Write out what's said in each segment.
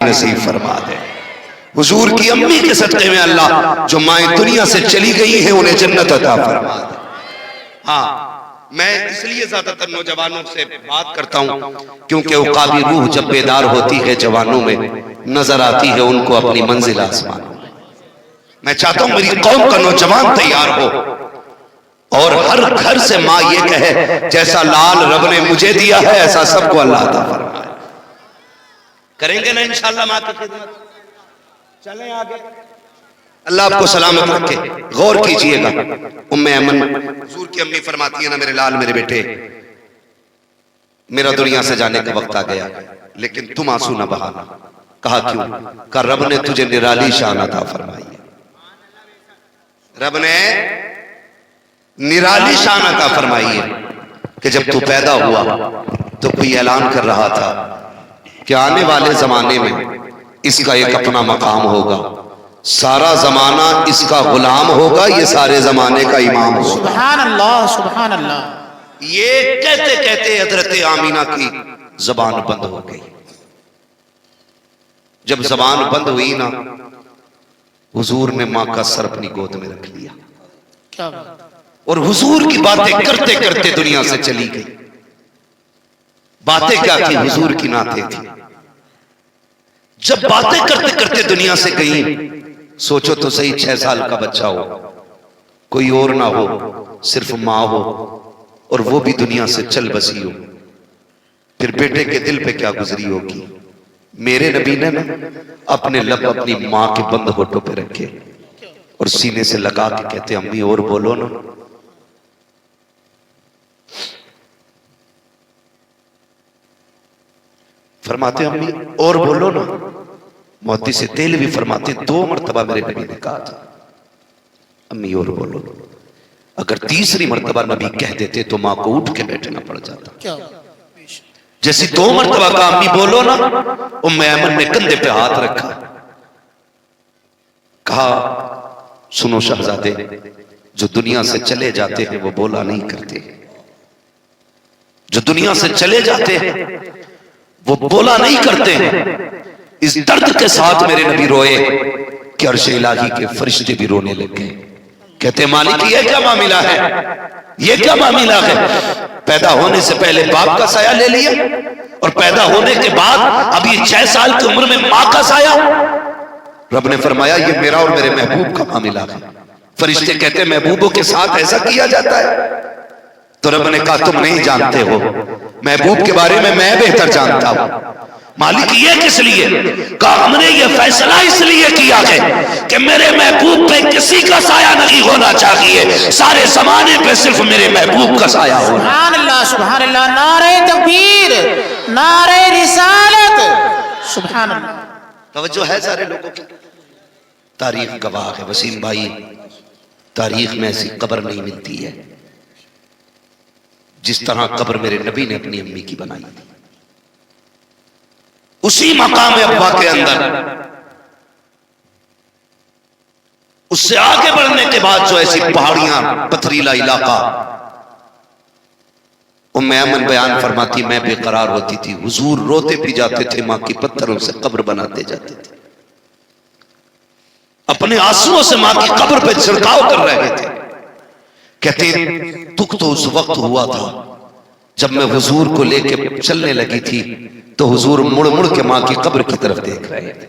نصیب فرما دے۔ حضور کی امی کے صدقے میں اللہ جو مائیں دنیا سے چلی گئی ہیں انہیں جنت عطا فرما دے۔ ہاں میں اس لیے زیادہ تر نوجوانوں سے بات کرتا ہوں کیونکہ عقابی روح جب بیدار ہوتی ہے جوانوں میں نظر آتی ہے ان کو اپنی منزل آسمانوں میں۔ میں چاہتا ہوں میری قوم کا نوجوان تیار ہو اور ہر گھر سے ماں یہ کہے جیسا لال رب نے مجھے دیا ہے ایسا سب کو اللہ عطا فرمائے۔ کریں گے نا انشاءاللہ ماں کی خدمت؟ چلیں آگے۔ اللہ آپ کو سلامت رکھے۔ غور کیجئے گا ام ایمن حضور کی امی فرماتی ہیں نا میرے لال میرے بیٹے میرا دنیا سے جانے کا وقت آ گیا لیکن تم آنسو نہ بہانا۔ کہا کیوں؟ کہا رب نے تجھے نرالی شان عطا فرمائی ہے۔ رب نے نرالی شان عطا فرمائی ہے کہ جب تو پیدا ہوا تو کوئی اعلان کر رہا تھا کہ آنے والے زمانے میں اس کا ایک اپنا مقام ہوگا، سارا زمانہ اس کا غلام ہوگا، یہ سارے زمانے کا امام ہوگا۔ سبحان اللہ سبحان اللہ۔ یہ کہتے کہتے حضرت آمینہ کی زبان بند ہو گئی۔ جب زبان بند ہوئی نا حضور نے ماں کا سر اپنی گود میں رکھ لیا کیا بات؟ اور حضور کی باتیں کرتے کرتے دنیا سے چلی گئی۔ باتیں کیا تھی؟ حضور کی نعتیں تھی۔ جب باتیں کرتے کرتے دنیا سے گئیں سوچو تو صحیح 6 سال کا بچہ ہو کوئی اور نہ ہو صرف ماں ہو اور وہ بھی دنیا سے چل بسی ہو، پھر بیٹے کے دل پہ کیا گزری ہوگی۔ میرے نبی نے نا اپنے لب اپنی ماں کے بند ہونٹوں پہ رکھے اور سینے سے لگا کے کہتے امی اور بولو نا۔ فرماتے امی اور بولو نا۔ محدث دہلوی فرماتے 2 مرتبہ میرے نبی نے کہا تھا امی اور بولو۔ اگر تیسری مرتبہ نبی کہہ دیتے تو ماں کو اٹھ کے بیٹھنا پڑ جاتا۔ کیا؟ جیسی 2 مرتبہ کہا امی بولو نا، ام ایمن نے کندھے پہ ہاتھ رکھا، کہا سنو شہزادے، جو دنیا سے چلے جاتے ہیں وہ بولا نہیں کرتے، جو دنیا سے چلے جاتے ہیں وہ بولا نہیں کرتے ہیں۔ اس درد کے ساتھ میرے نبی روئے کہ عرش الہی کے فرشتے بھی رونے لگ گئے، کہتے مالک یہ کیا معاملہ ہے، یہ کیا معاملہ ہے؟ پیدا ہونے سے پہلے باپ کا سایہ لے لیا اور پیدا ہونے کے بعد ابھی 6 سال کی عمر میں ماں کا سایہ۔ رب نے فرمایا یہ میرا اور میرے محبوب کا معاملہ ہے۔ فرشتے کہتے محبوبوں کے ساتھ ایسا کیا جاتا ہے؟ تو رب نے کہا تم نہیں جانتے ہو، محبوب کے بارے میں بہتر جانتا ہوں۔ مالک یہ کس لیے؟ کہا ہم نے یہ فیصلہ اس لیے کیا ہے کہ میرے محبوب پہ کسی کا سایہ نہیں ہونا چاہیے، سارے زمانے پہ صرف میرے محبوب کا سایہ ہونا۔ سبحان اللہ سبحان اللہ، نعرہ تکبیر، نعرہ رسالت، سبحان اللہ۔ توجہ ہے سارے لوگوں کی؟ تاریخ گواہ ہے وسیم بھائی، تاریخ میں ایسی قبر نہیں ملتی ہے جس طرح قبر میرے نبی نے اپنی امی کی بنائی تھی، اسی مقام ابا کے اندر۔ اس سے آگے بڑھنے کے بعد جو ایسی پہاڑیاں پتھریلا علاقہ، ام ایمن بیان فرماتی میں بے قرار ہوتی تھی، حضور روتے بھی جاتے تھے، ماں کی پتھروں سے قبر بناتے جاتے تھے، اپنے آنسوؤں سے ماں کی قبر پہ چھڑکاؤ کر رہے تھے۔ کہتے دکھ تو اس وقت ہوا تھا جب میں حضور کو لے کے چلنے لگی تھی تو حضور مڑ مڑ کے ماں کی قبر کی طرف دیکھ رہے تھے،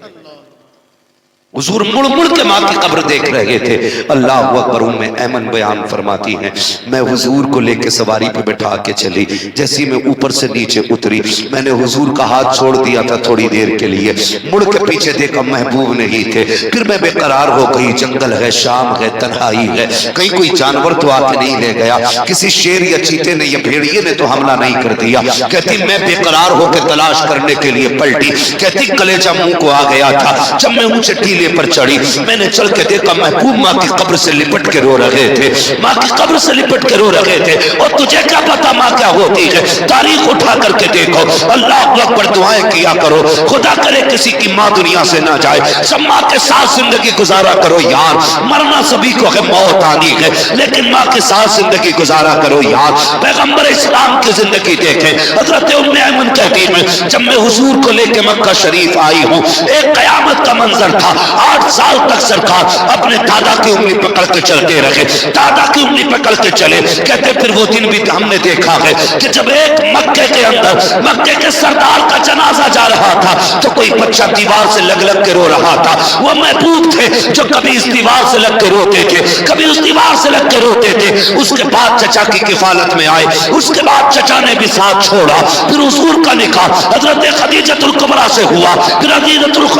حضور مڑ مڑ کے ماں کی قبر دیکھ رہے تھے۔ اللہ اکبر۔ ام ایمن بیان فرماتی ہیں میں حضور کو لے کے سواری پہ بٹھا کے چلی، جیسی میں اوپر سے نیچے اتری میں نے حضور کا ہاتھ چھوڑ دیا تھا تھوڑی دیر کے لیے، مڑ کے پیچھے دیکھا محبوب نہیں تھے، پھر میں بے قرار ہو گئی، جنگل ہے، شام ہے، تنہائی ہے، کہیں کوئی جانور تو آ کے نہیں لے گیا، کسی شیر یا چیتے نے یا بھیڑیے نے تو حملہ نہیں کر دیا۔ کہتی میں بے قرار ہو کے تلاش کرنے کے لیے پلٹی، کہتی کلیجہ منہ کو آ گیا تھا، جب میں اونچے ٹیلے ٹیلے پر چڑھی، میں نے چل کے دیکھا محبوب ماں کی قبر سے لپٹ کے رو رہے تھے، ماں کی قبر سے لپٹ کے رو رہے تھے۔ اور تجھے کیا پتا ماں کیا ہوتی ہے؟ تاریخ اٹھا کر کے دیکھو، اللہ اکبر دعائیں کیا کرو، خدا کرے کسی کی ماں دنیا سے نہ جائے، سب ماں کے ساتھ زندگی گزارا کرو یار، مرنا سبھی کو ہے، موت آنی ہے، لیکن ماں کے ساتھ زندگی گزارا کرو یار۔ پیغمبر اسلام کی زندگی دیکھیں، حضرت ام ایمن کہتی ہیں جب میں حضور کو لے کے مکہ شریف آئی ہوں، ایک قیامت کا منظر تھا، 8 سال تک سرکار اپنے دادا کی انگلی پکڑ کے چلتے رہے، دادا کی انگلی پکڑ کے چلے، کہتے پھر وہ دن بھی ہم نے دیکھا ہے کہ جب ایک مکے کے اندر مکے کے سردار کا جنازہ جا رہا تھا تو کوئی بچہ دیوار سے لگ لگ کے رو رہا تھا، وہ محبوب تھے جو کبھی اس دیوار سے لگ کے روتے تھے، کبھی اس دیوار سے لگ کے روتے تھے۔ اس کے بعد چچا کی کفالت میں آئے، اس کے بعد چچا نے بھی ساتھ چھوڑا، پھر حضور کا نکاح حضرت خدیجۃ الکبریٰ سے ہوا، پھر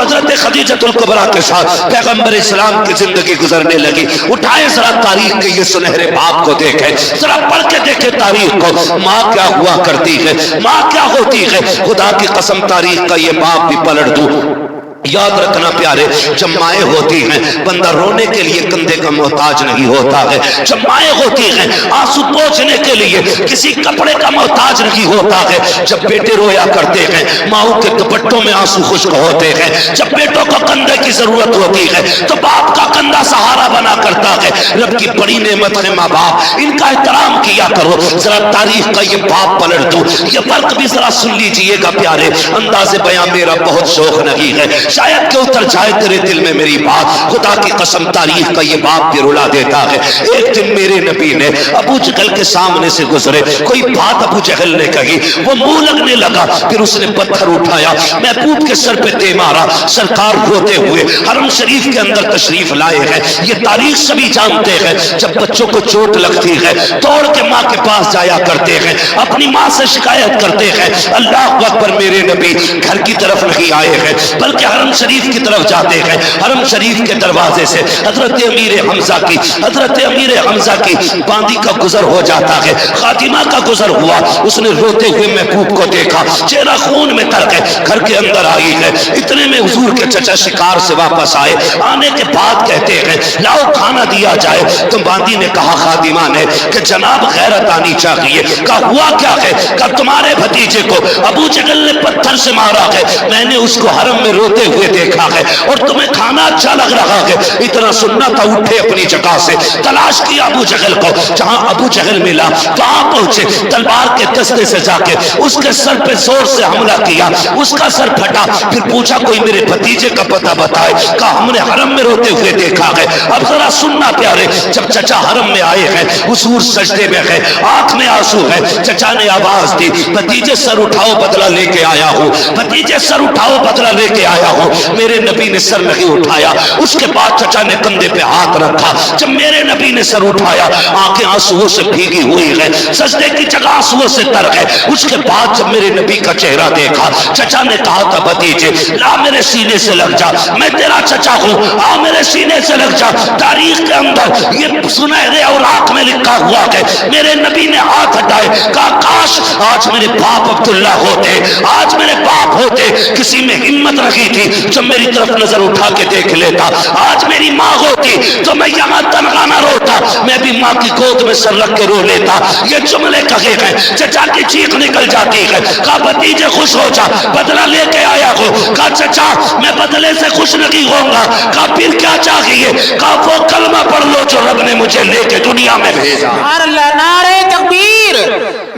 حضرت خدیجۃ الکبریٰ کے ساتھ پیغمبر اسلام کی زندگی گزرنے لگی۔ اٹھائے ذرا تاریخ کے یہ سنہرے باب کو دیکھیں، ذرا پڑھ کے دیکھیں تاریخ کو، ماں کیا ہوا کرتی ہے، ماں کیا ہوتی ہے۔ خدا کی قسم تاریخ کا یہ باب بھی پلٹ دوں، یاد رکھنا پیارے، جب مائیں ہوتی ہیں بندہ رونے کے لیے کندھے کا محتاج نہیں ہوتا ہے، جب مائیں ہوتی ہیں آنسو پوچھنے کے لیے کسی کپڑے کا محتاج نہیں ہوتا ہے، جب بیٹے رویا کرتے ہیں ماؤں کے دوپٹوں میں آنسو خشک ہوتے ہیں، جب بیٹوں کو کندھے کی ضرورت ہوتی ہے تو باپ کا کندھا سہارا بنا کرتا ہے۔ رب کی بڑی نعمت ہے ماں باپ، ان کا احترام کیا کرو۔ ذرا تاریخ کا یہ باب پلٹ دوں، یہ فرق بھی ذرا سن لیجئے گا پیارے، انداز بیان میرا بہت شوق نہیں ہے، شاید کہ اتر جائے تیرے دل میں میری بات، خدا کی قسم تاریخ کا یہ باب بھی رلا دیتا ہے۔ ایک دن میرے نبی نے ابو جہل کے سامنے سے گزرے، کوئی بات ابو جہل نے کہی، وہ منہ لگنے لگا، پھر اس نے پتھر اٹھایا، محبوب کے سر پہ دے مارا، سرکار روتے ہوئے حرم شریف کے اندر تشریف لائے ہیں۔ یہ تاریخ سبھی جانتے ہیں، جب بچوں کو چوٹ لگتی ہے توڑ کے ماں کے پاس جایا کرتے ہیں، اپنی ماں سے شکایت کرتے ہیں۔ اللہ اکبر، میرے نبی گھر کی طرف نہیں آئے ہیں بلکہ حرم شریف کی طرف جاتے ہیں۔ حرم شریف کے دروازے سے حضرت امیر حمزہ کی باندی کا گزر ہو جاتا ہے، خاتمہ کا گزر ہوا، اس نے روتے ہوئے محبوب کو دیکھا، چہرہ خون میں تر ہے، گھر کے اندر آئی ہے۔ اتنے میں حضور کے چچا شکار سے واپس آئے، آنے کے بعد کہتے ہیں لاؤ کھانا دیا جائے، تو باندی نے کہا خادمہ نے کہ جناب غیرت آنی چاہیے۔ کہا ہوا کیا ہے؟ کہا تمہارے بھتیجے کو ابو جہل نے پتھر سے مارا ہے، میں نے اس کو حرم میں روتے ہوئے دیکھا ہے، اور تمہیں کھانا اچھا لگ رہا ہے۔ اتنا سننا تھا، اٹھے اپنی جگہ سے، تلاش کیا ابو جہل کو، جہاں ابو جہل ملا وہاں پہنچے، تلوار کے دستے سے جا کے اس کے سر پہ زور سے حملہ کیا، اس کا سر پھٹا، پھر پوچھا کوئی میرے بھتیجے کا پتہ بتائے، کہا ہم نے حرم میں روتے ہوئے دیکھا ہے۔ اب ذرا سننا پیارے، جب چچا حرم میں آئے ہیں، حضور سجدے میں ہے، آنکھ میں آنسو ہے، چچا نے آواز دی بھتیجے سر اٹھاؤ بدلہ لے کے آیا ہوں، بھتیجے سر اٹھاؤ بدلہ لے کے آیا ہوں۔ میرے نبی نے سر نہیں اٹھایا، اس کے بعد چچا نے کندھے پہ ہاتھ رکھا، جب میرے نبی نے سر اٹھایا آنکھیں آنسوؤں سے بھیگی ہوئی ہے، سجدے کی جگہ آنسوؤں سے تر ہے۔ اس کے بعد جب میرے نبی کا چہرہ دیکھا، چچا نے کہا تھا بھتیجے لا میرے سینے سے لگ جا، میں تیرا چچا ہوں، آ میرے سینے سے لگ جا۔ تاریخ کے اندر یہ سنہرے اوراق میں لکھا ہوا ہے، میرے نبی نے ہاتھ ہٹائے، کہا کاش آج میرے باپ عبداللہ ہوتے، آج میرے باپ ہوتے، کسی میں ہمت رکھی تھی جو میری طرف نظر اٹھا کے دیکھ لیتا، آج میری ماں ہوتی تو میں یہاں تنہا نہ روتا، میں بھی ماں کی گود میں سر رکھ کے رو لیتا۔ یہ جملے کہے ہیں، چچا کی چیخ نکل جاتی ہے، کہا بھتیجے خوش ہو جا، بدلہ لے کے آیا ہو۔ کہا چچا میں بدلے سے خوش نہیں ہوں گا۔ کہا پھر کیا چاہیے؟ کہا وہ کلمہ پڑھ لو جو رب نے مجھے لے کے دنیا میں بھیجا۔ سبحان اللہ، نعرہ تکبیر،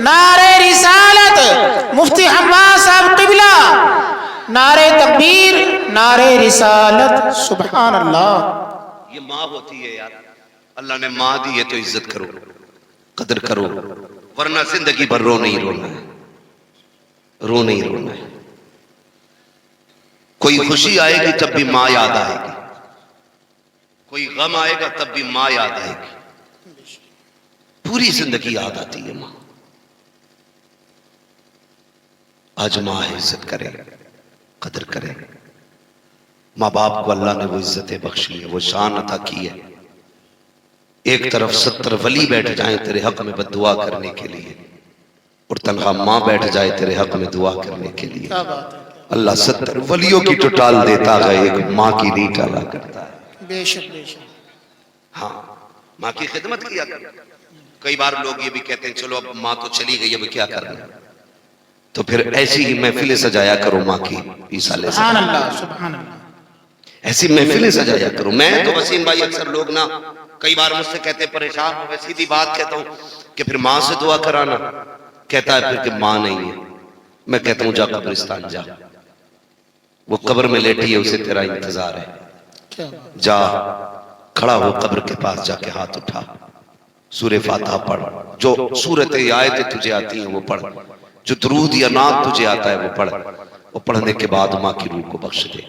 نعرہ رسالت، مفتی حماد صاحب قبلہ، نعرہ تکبیر، نعرہ رسالت، سبحان اللہ۔ یہ ماں ہوتی ہے یار، اللہ نے ماں دی ہے تو عزت کرو، قدر کرو، ورنہ زندگی بھر رو نہیں رونا ہے، رو نہیں رونا ہے۔ کوئی خوشی آئے گی تب بھی ماں یاد آئے گی، کوئی غم آئے گا تب بھی ماں یاد آئے گی، پوری زندگی یاد آتی ہے ماں۔ آج ماں ہے، عزت کرے، قدر کرے۔ ماں باپ کو اللہ نے وہ عزتیں بخشی ہے، وہ شان عطا کی ہے۔ ایک طرف 70 ولی بیٹھ جائیں تیرے حق میں بد دعا کرنے کے لیے، اور تنہا ماں بیٹھ جائے تیرے حق میں دعا کرنے کے لیے۔ اللہ 70 ولیوں کی تو ٹال دیتا ہے، ایک ماں کی نہیں ٹالا کرتا ہے۔ بے شک بے شک۔ ہاں ماں کی خدمت کیا کر۔ کئی بار لوگ یہ بھی کہتے ہیں چلو اب ماں تو چلی گئی اب کیا کرنا، تو پھر ایسی ہی محفلیں سجایا کرو ماں کی ایسالے سے، سبحان اللہ سبحان اللہ۔ ایسی محفلیں سجایا کرو۔ میں تو وسیم بھائی اکثر لوگ نا کئی بار مجھ سے کہتے پریشان ہو، میں سیدھی بات کہتا ہوں کہ پھر ماں سے دعا کرانا، کہتا ہے پھر کہ ماں نہیں ہے۔ میں کہتا ہوں جا قبرستان جا، وہ قبر میں لیٹی ہے، اسے تیرا انتظار ہے، کیا جا کھڑا ہو قبر کے پاس جا کے ہاتھ اٹھا، سورہ فاتحہ پڑھ، جو سورتیں یا آیتیں تجھے آتی ہیں وہ پڑھ، جو درود یا نعت تجھے آتا ہے وہ پڑھ، اور پڑھنے کے بعد ماں کی روح کو بخش دے۔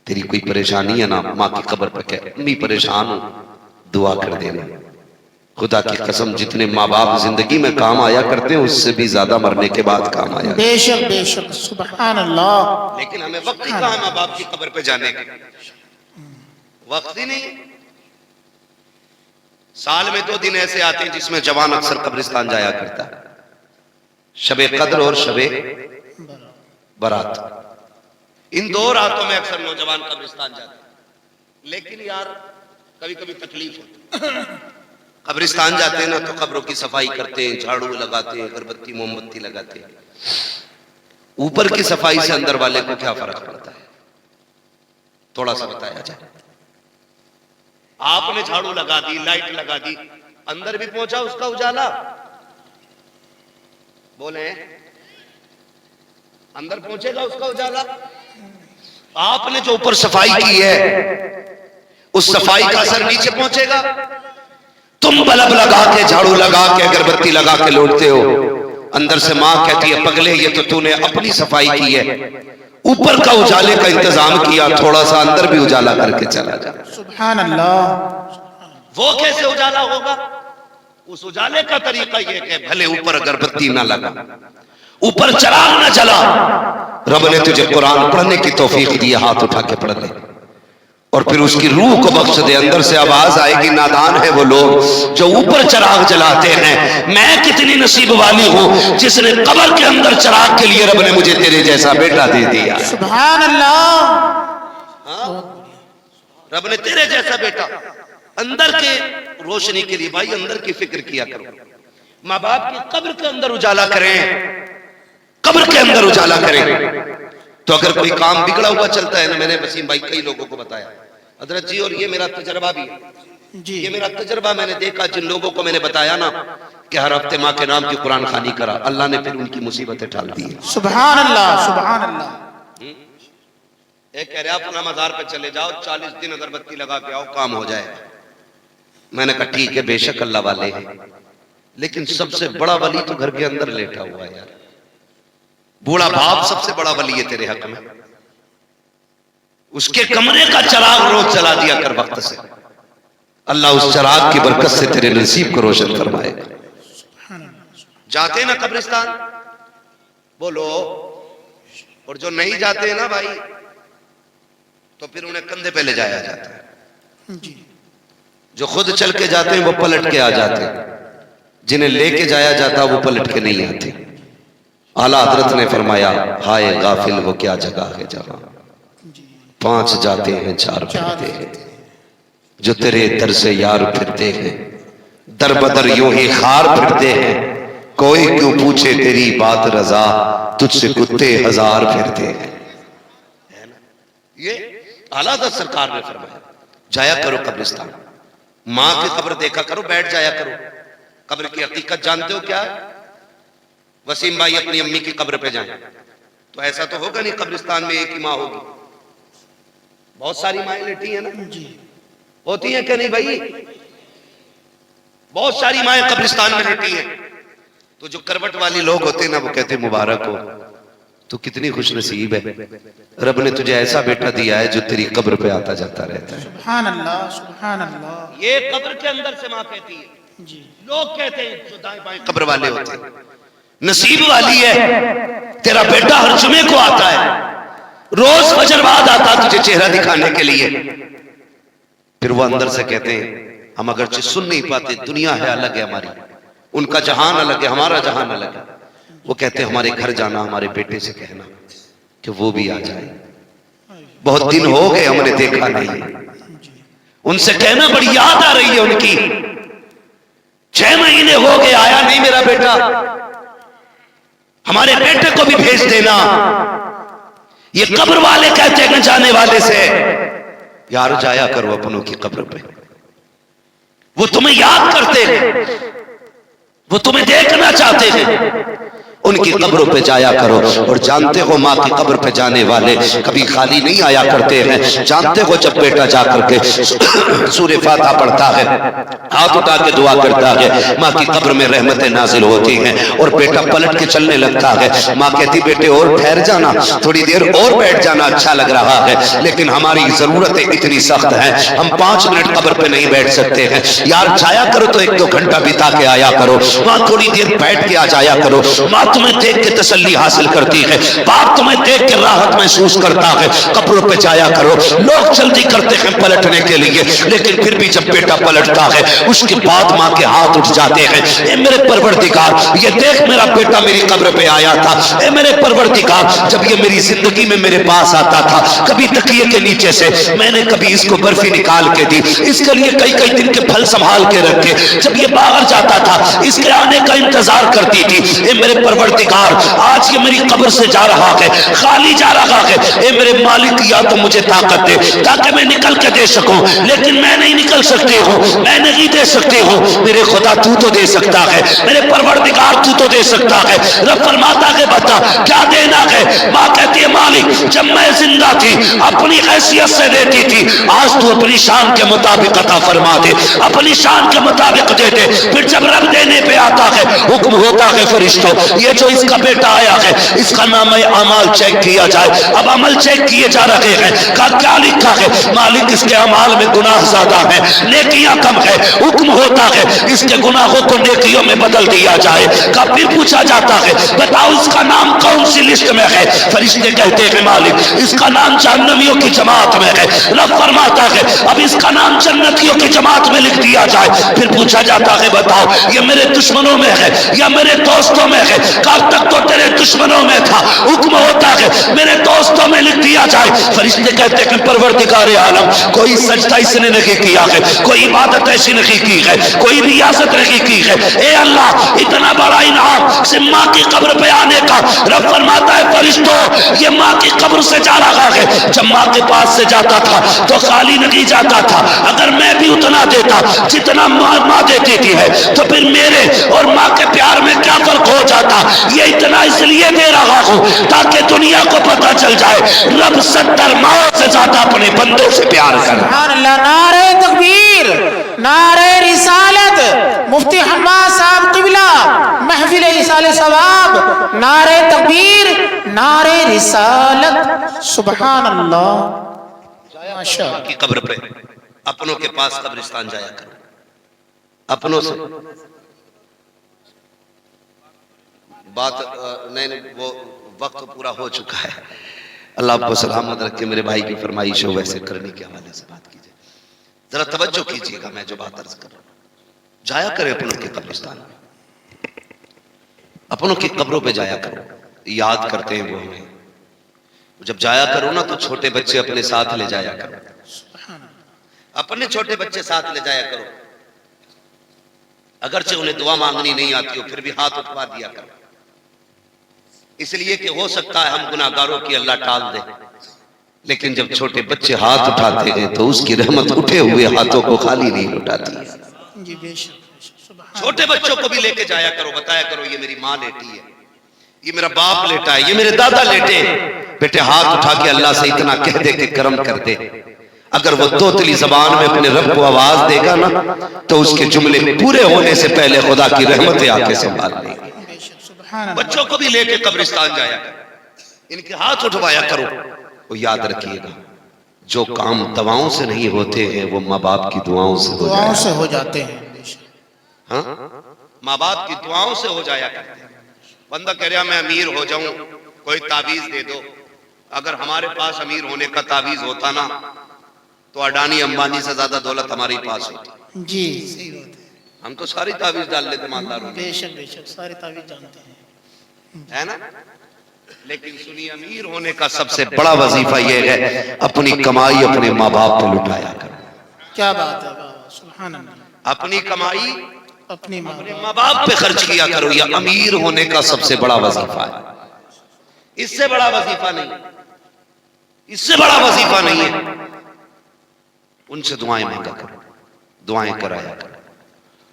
تیری کوئی پریشانی ہے نا، ماں کی قبر پہ کہ امی پریشان ہوں، دعا کر دینا۔ خدا کی قسم جتنے ماں باپ زندگی میں کام آیا کرتے ہیں اس سے بھی زیادہ مرنے کے بعد کام آیا کرتے ہیں۔ بے شک بے شک سبحان اللہ۔ لیکن ہمیں وقت ہی کہاں ہے ماں باپ کی قبر پہ جانے کا، وقت ہی نہیں۔ سال میں 2 دن ایسے آتے ہیں جس میں جوان اکثر قبرستان جایا کرتا ہے، شب قدر اور شب برات۔ ان 2 راتوں میں اکثر نوجوان قبرستان جاتے ہیں، لیکن یار کبھی کبھی تکلیف ہوتی ہے۔ قبرستان جاتے ہیں نا تو قبروں کی صفائی کرتے ہیں، جھاڑو لگاتے ہیں، اگربتی موم بتی لگاتے ہیں۔ اوپر کی صفائی سے اندر والے کو کیا فرق پڑتا ہے، تھوڑا سا بتایا جائے۔ آپ نے جھاڑو لگا دی، لائٹ لگا دی، اندر بھی پہنچا اس کا اجالا؟ بولیں اندر پہنچے گا اس کا اجالا؟ آپ نے جو اوپر صفائی کی ہے اس صفائی کا اثر نیچے پہنچے گا؟ تم بلب لگا کے جھاڑو لگا کے اگربتی لگا کے لوٹتے ہو، اندر سے ماں کہتی ہے پگلے یہ تو تو نے اپنی صفائی کی ہے، اوپر کا اجالے کا انتظام کیا، تھوڑا سا اندر بھی اجالا کر کے چلا جا۔ سبحان اللہ۔ وہ کیسے اجالا ہوگا؟ اس اجالے کا طریقہ یہ کہ بھلے اوپر اگربتی نہ لگا، اوپر چراغ نہ جلا، رب نے تجھے قرآن پڑھنے کی توفیق دی، ہاتھ اٹھا کے پڑھ لے، اور پھر اس کی روح کو بخش دے۔ اندر سے آواز آئے گی نادان ہے وہ لوگ جو اوپر چراغ جلاتے ہیں، میں کتنی نصیب والی ہوں جس نے قبر کے اندر چراغ کے لیے رب نے مجھے تیرے جیسا بیٹا دے دیا۔ سبحان اللہ۔ رب نے تیرے جیسا بیٹا، اندر کے روشنی کے لیے بھائی اندر کی فکر کیا کرو۔ ماں باپ کی قبر کے اندر اجالا کریں، قبر کے اندر اجالا کریں، تو اگر کوئی کام بگڑا ہوا چلتا ہے نا، میں نے وسیم بھائی کئی لوگوں کو بتایا حضرت جی، اور یہ میرا تجربہ بھی ہے، جی یہ میرا تجربہ میں نے دیکھا، جن لوگوں کو میں نے بتایا نا کہ ہر ہفتے ماں کے نام کی قرآن خوانی کرا، اللہ نے پھر ان کی مصیبتیں ٹال دی۔ سبحان اللہ سبحان اللہ۔ ایک کہہ رہے آپ اپنا مزار پہ چلے جاؤ، 40 دن اگربتی لگا کے آؤ، کام ہو جائے۔ میں نے کہا ٹھیک ہے، بے شک اللہ والے ہیں، لیکن سب سے بڑا ولی تو گھر کے اندر لیٹا ہوا ہے یار۔ بوڑھا باپ سب سے بڑا ولی ہے تیرے حق میں، اس کے کمرے کا چراغ روز جلا دیا کر وقت سے، اللہ اس چراغ کی برکت سے تیرے نصیب کو روشن فرمائے گا۔ جاتے ہیں نا قبرستان بولو، اور جو نہیں جاتے ہیں نا بھائی تو پھر انہیں کندھے پہ لے جایا جاتا ہے۔ جی جو خود چل کے جاتے ہیں وہ پلٹ کے آ جاتے ہیں، جنہیں لے کے جایا جاتا وہ پلٹ کے نہیں آتے۔ اعلیٰ حضرت نے فرمایا ہائے غافل وہ کیا جگہ ہے جہاں 5 جاتے ہیں 4 پھرتے ہیں، جو تیرے در سے یار پھرتے ہیں، در بدر یوں ہی خار پھرتے ہیں، کوئی کیوں پوچھے تیری بات رضا، تجھ سے کتے 1000 پھرتے ہیں۔ یہ اعلیٰ حضرت سرکار نے فرمایا جایا کرو قبرستان، ماں کی قبر دیکھا کرو، بیٹھ جایا کرو۔ قبر کی حقیقت جانتے ہو کیا ہے؟ وسیم بھائی اپنی امی کی قبر پہ جائیں تو ایسا تو ہوگا نہیں قبرستان میں ایک ہی ماں ہوگی، بہت ساری مائیں لیٹی ہیں نا، ہوتی ہیں کہ نہیں بھائی؟ بہت ساری مائیں قبرستان میں لیٹی ہیں، تو جو کروٹ والی لوگ ہوتے ہیں نا وہ کہتے ہیں مبارک ہو، تو کتنی خوش نصیب ہے، رب نے تجھے ایسا بیٹا دیا ہے جو تیری قبر پہ آتا جاتا رہتا ہے۔ سبحان اللہ سبحان اللہ۔ یہ قبر کے اندر سے ماں کہتی ہے، جی لوگ کہتے ہیں جو دائیں بائیں قبر والے ہوتے ہیں نصیب والی ہے، تیرا بیٹا ہر جمعے کو آتا ہے، روز فجر بعد آتا تجھے چہرہ دکھانے کے لیے۔ پھر وہ اندر سے کہتے ہیں ہم اگرچہ سن نہیں پاتے، دنیا ہے الگ ہے ہماری، ان کا جہان الگ ہے، ہمارا جہان الگ ہے۔ وہ کہتے ہیں ہمارے گھر جانا، ہمارے بیٹے سے کہنا کہ وہ بھی آ جائے. بہت دن ہو گئے ہم نے دیکھا نہیں. ان سے کہنا بڑی یاد آ رہی ہے ان کی. 6 مہینے ہو گئے آیا نہیں میرا بیٹا, ہمارے بیٹے کو بھی بھیج دینا. یہ قبر والے کہتے ہیں جانے والے سے, یار جایا کرو اپنوں کی قبر پہ, وہ تمہیں یاد کرتے ہیں, وہ تمہیں دیکھنا چاہتے ہیں. ان کی قبروں پہ جایا کرو. اور جانتے ہو ماں کی قبر پہ جانے والے کبھی خالی نہیں آیا کرتے ہیں. جانتے ہو جب بیٹا جا کر کے سورہ فاتحہ پڑھتا ہے, ہاتھ اٹھا کے دعا کرتا ہے, ماں کی قبر میں رحمتیں نازل ہوتی ہیں. اور بیٹا پلٹ کے چلنے لگتا ہے, ماں کہتی بیٹے اور ٹھہر جانا, تھوڑی دیر اور بیٹھ جانا, اچھا لگ رہا ہے, لیکن ہماری ضرورتیں اتنی سخت ہیں, ہم 5 منٹ قبر پہ نہیں بیٹھ سکتے ہیں. یار جایا کرو تو 1-2 گھنٹہ بتا کے آیا کرو. ماں تھوڑی دیر بیٹھ کے آ جایا کرو. ماں تمہیں دیکھ کے تسلی حاصل کرتی ہے, باپ تمہیں دیکھ کے راحت محسوس کرتا ہے. قبروں پہ جایا کرو. لوگ جلدی کرتے ہیں پلٹنے کے لیے, لیکن پھر بھی جب بیٹا پلٹتا ہے اس کے بعد ماں کے ہاتھ اٹھ جاتے ہیں, اے میرے پروردگار یہ دیکھ میرا بیٹا میری قبر پہ آیا تھا. اے میرے پروردگار جب یہ میری زندگی میں میرے پاس آتا تھا, کبھی تکیے کے نیچے سے میں نے کبھی اس کو برفی نکال کے دی, اس کے لیے کئی دن کے پھل سنبھال کے رکھے. جب یہ باہر جاتا تھا اس کے آنے کا انتظار کرتی تھی. اے میرے پروردگار آج یہ میری قبر سے جا رہا ہے, خالی جا رہا ہے. اے میرے مالک یا تو مجھے طاقت دے تاکہ میں نکل کے دے سکوں, لیکن میں نہیں نکل سکتی ہوں, میں نہیں دے سکتی ہوں. میرے خدا تو دے سکتا ہے, میرے پروردگار تو دے سکتا ہے. رب فرماتا ہے بتا کیا دینا ہے. ماں کہتی ہے مالک جب میں زندہ تھی اپنی حیثیت سے دیتی تھی, آج تو اپنی شان کے مطابق عطا فرما دے, اپنی شان کے مطابق دے دے. پھر جب رب دینے پہ آتا ہے حکم ہوتا ہے فرشتوں یہ جو اس کا بیٹا آیا ہے اس کا نام اعمال چیک کیا جائے. اب عمل چیک کیے جا رہے ہیں, کیا لکھا ہے؟ مالک اس کے اعمال میں گناہ زیادہ ہیں, نیکیاں کم ہے. حکم ہوتا ہے اس کے گناہوں کو نیکیوں میں بدل دیا جائے. پھر پوچھا جاتا ہے بتاؤ اس کا نام کون سی لسٹ میں ہے؟ فرشتے کہتے ہیں مالک اس کا نام جہنمیوں کی جماعت میں ہے. رب فرماتا ہے اب اس کا نام جنتیوں کی جماعت میں لکھ دیا جائے. پھر پوچھا جاتا ہے بتاؤ یہ میرے دشمنوں میں ہے یا میرے دوستوں میں ہے؟ کب تک تو تیرے دشمنوں میں تھا. حکم ہوتا ہے میرے دوستوں میں لکھ دیا جائے. فرشتے کہتے ہیں پروردگار عالم کوئی سجدہ اس نے نہیں کیا ہے, کوئی عبادت ایسی نہیں کی ہے, کوئی ریاضت نہیں کی ہے. اے اللہ اتنا بڑا انعام سے ماں کی قبر پہ آنے کا. رب فرماتا ہے فرشتوں یہ ماں کی قبر سے جا رہا ہے. جب ماں کے پاس سے جاتا تھا تو خالی نہیں جاتا تھا. اگر میں بھی اتنا دیتا جتنا ماں دیتی تھی ہے تو پھر میرے اور ماں کے پیار میں کیا فرق ہو جاتا. یہ اتنا اس لیے دے رہا ہوں تاکہ دنیا کو پتہ چل جائے رب 70 ماں سے زیادہ اپنے بندوں سے پیار کرتا. سبحان اللہ. نعرہ تکبیر, نعرہ رسالت, مفتی حماد صاحب قبلہ, محفل ایصال ثواب, نعرہ تکبیر, نعرہ رسالت. سبحان اللہ. ماشاءاللہ کی قبر پہ اپنوں کے پاس قبرستان جایا کرو, اپنوں سے بات نہیں, وہ وقت پورا ہو چکا ہے. اللہ آپ کو سلامت رکھے. میرے بھائی کی فرمائش ہو ویسے کرنے کے حوالے سے بات کیجئے, ذرا توجہ کیجئے گا میں جو بات عرض کر رہا ہوں. جایا کرے اپنوں کے قبرستان میں, اپنوں کی قبروں پہ جایا کرو, یاد کرتے ہیں وہ ہمیں. جب جایا کرو نا تو چھوٹے بچے اپنے ساتھ لے جایا کرو, اپنے چھوٹے بچے ساتھ لے جایا کرو. اگرچہ انہیں دعا مانگنی نہیں آتی ہو پھر بھی ہاتھ اٹھوا دیا کرو, اس لیے کہ ہو سکتا ہے ہم گناہگاروں کی اللہ ٹال دے. لیکن جب چھوٹے بچے ہاتھ اٹھاتے ہیں تو اس کی رحمت اٹھے ہوئے ہاتھوں کو خالی نہیں لوٹاتی ہے. جی بے شک. چھوٹے بچوں کو بھی لے کے جایا کرو, بتایا کرو یہ میری ماں لیٹی ہے, یہ میرا باپ لیٹا ہے, یہ میرے دادا لیٹے. بیٹے ہاتھ اٹھا کے اللہ سے اتنا کہہ دے کہ کرم کر دے. اگر وہ توتلی زبان میں اپنے رب کو آواز دے گا نا تو اس کے جملے پورے ہونے سے پہلے خدا کی رحمتیں آ کے سنبھال لے گی. بچوں کو بھی لے کے قبرستان جایا کرو, ان کے ہاتھ اٹھوایا کرو. وہ یاد رکھیے گا جو کام دعاؤں سے نہیں ہوتے ہیں وہ ماں باپ کی دعاؤں سے ہو جاتے ہیں. ہاں ماں باپ کی دعاؤں سے ہو جایا کرتے ہیں. بندہ کہہ رہا میں امیر ہو جاؤں کوئی تعویذ دے دو. اگر ہمارے پاس امیر ہونے کا تعویذ ہوتا نا تو اڈانی امبانی سے زیادہ دولت ہمارے پاس ہوتی. جی صحیح بات ہے. ہم تو ساری تعویذ ڈال لیتے مالداروں میں. بے شک بے شک ساری تعویذ جانتے ہیں, ہے نا. لیکن سنی امیر ہونے کا سب سے بڑا وظیفہ یہ ہے اپنی کمائی اپنے ماں باپ پہ لٹایا کرو. کیا بات ہے بابا، سبحان اللہ. اپنی کمائی اپنی اپنے ماں باپ پہ خرچ کیا کرو. یہ امیر ہونے کا سب سے بڑا وظیفہ ہے. اس سے بڑا وظیفہ نہیں، اس سے بڑا وظیفہ نہیں ہے. ان سے دعائیں مانگا کرو، دعائیں کرایا کرو.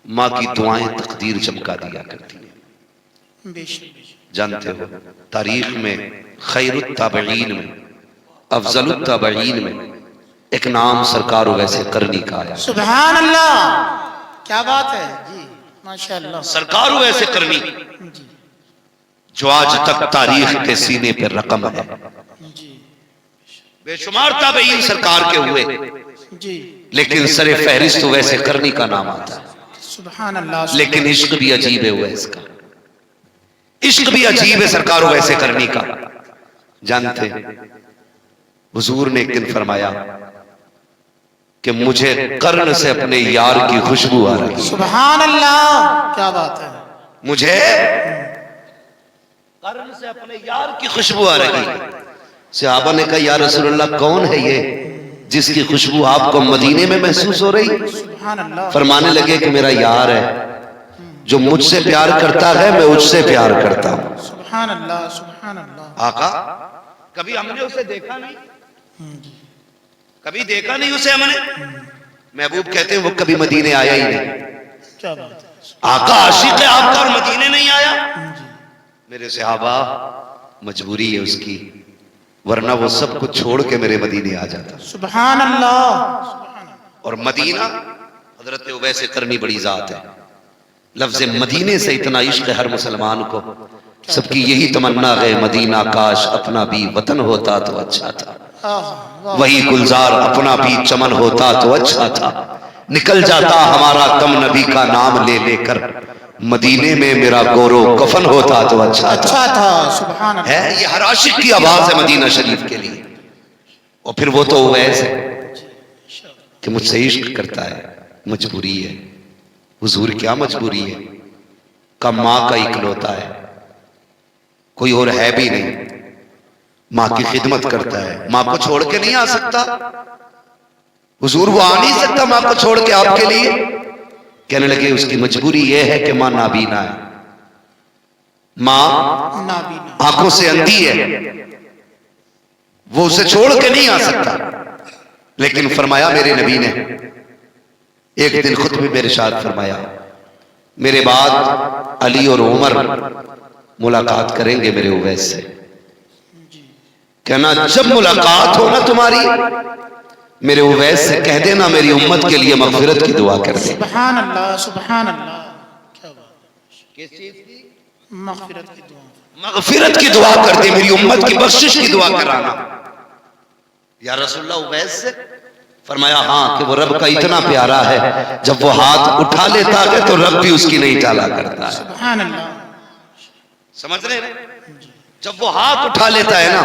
ماں کی دعائیں تقدیر چمکا دیا کرتی ہیں. بے شک. جانتے ہو تاریخ میں خیر التابعین میں، افضل التابعین میں ایک نام سرکار ویسے کرنی کا آیا. سبحان اللہ، کیا بات ہے جی، ماشاءاللہ. سرکار ویسے کرنی جی جو آج تک تاریخ کے سینے پر رقم ہے. جی بے شمار تابعین سرکار کے ہوئے، جی. لیکن سر فہرست ویسے کرنی کا نام آتا ہے. سبحان اللہ. لیکن عشق بھی عجیب ہے ویس کا، عشق بھی عجیب ہے سرکار ویسے کرنی کا. جانتے حضور نے ایک دن فرمایا کہ مجھے قرن سے اپنے یار کی خوشبو آ رہی. سبحان اللہ، کیا بات ہے. مجھے قرن سے اپنے یار کی خوشبو آ رہی. صحابہ نے کہا یا رسول اللہ کون ہے یہ جس کی خوشبو آپ کو مدینے میں محسوس ہو رہی؟ سبحان اللہ. فرمانے لگے کہ میرا یار ہے جو مجھ سے پیار کرتا ہے میں اس سے پیار کرتا ہوں. سبحان اللہ، سبحان اللہ. آقا کبھی ہم نے اسے دیکھا نہیں، کبھی دیکھا نہیں اسے ہم نے. محبوب کہتے ہیں وہ کبھی مدینے آیا ہی نہیں. کیا بات ہے. آقا عاشق ہے آپ کا اور مدینے نہیں آیا. میرے صحابہ مجبوری ہے اس کی، ورنہ وہ سب کچھ چھوڑ کے میرے مدینے آ جاتا. سبحان اللہ. اور مدینہ حضرت اویس کرنی بڑی ذات ہے. لفظ مدینے سے اتنا عشق ہے ہر مسلمان کو، سب کی یہی تمنا ہے مدینہ کاش اپنا بھی وطن ہوتا تو اچھا تھا. وہی گلزار اپنا بھی چمن ہوتا تو اچھا تھا. نکل جاتا ہمارا کم نبی کا نام لے لے کر، مدینے میں میرا گورو کفن ہوتا تو اچھا تھا. اچھا تھا. سبحان اللہ. ہے یہ ہر عاشق کی آواز ہے مدینہ شریف کے لیے. اور پھر وہ تو اویس ہے کہ مجھ سے عشق کرتا ہے، مجبوری ہے. حضور کیا مجبوری ہے؟ کہ ماں کا اکلوتا ہے، کوئی اور ہے بھی نہیں. ماں کی خدمت کرتا ہے، ماں کو چھوڑ کے نہیں آ سکتا. حضور وہ آ نہیں سکتا ماں کو چھوڑ کے آپ کے لیے. کہنے لگے اس کی مجبوری یہ ہے کہ ماں نابینا ہے، ماں نابینا، آنکھوں سے اندھی ہے، وہ اسے چھوڑ کے نہیں آ سکتا. لیکن فرمایا میرے نبی نے ایک دن خطبے میں ارشاد فرمایا میرے بعد علی اور عمر ملاقات کریں گے میرے اویس سے. کہنا جب ملاقات ہو نا تمہاری میرے اویس سے کہہ دینا میری امت کے لیے مغفرت کی دعا کر دے. سبحان اللہ، سبحان اللہ. کیا بات. کس چیز کی؟ مغفرت کی دعا. مغفرت کی دعا کر دے، میری امت کی بخشش کی دعا کرانا. یا رسول اللہ اویس سے؟ فرمایا ہاں کہ وہ رب کا اتنا پیارا ہے جب وہ ہاتھ اٹھا لیتا ہے تو رب بھی اس کی نہیں ٹالا کرتا ہے. سبحان اللہ. سمجھ رہے ہیں؟ جب وہ ہاتھ اٹھا لیتا ہے نا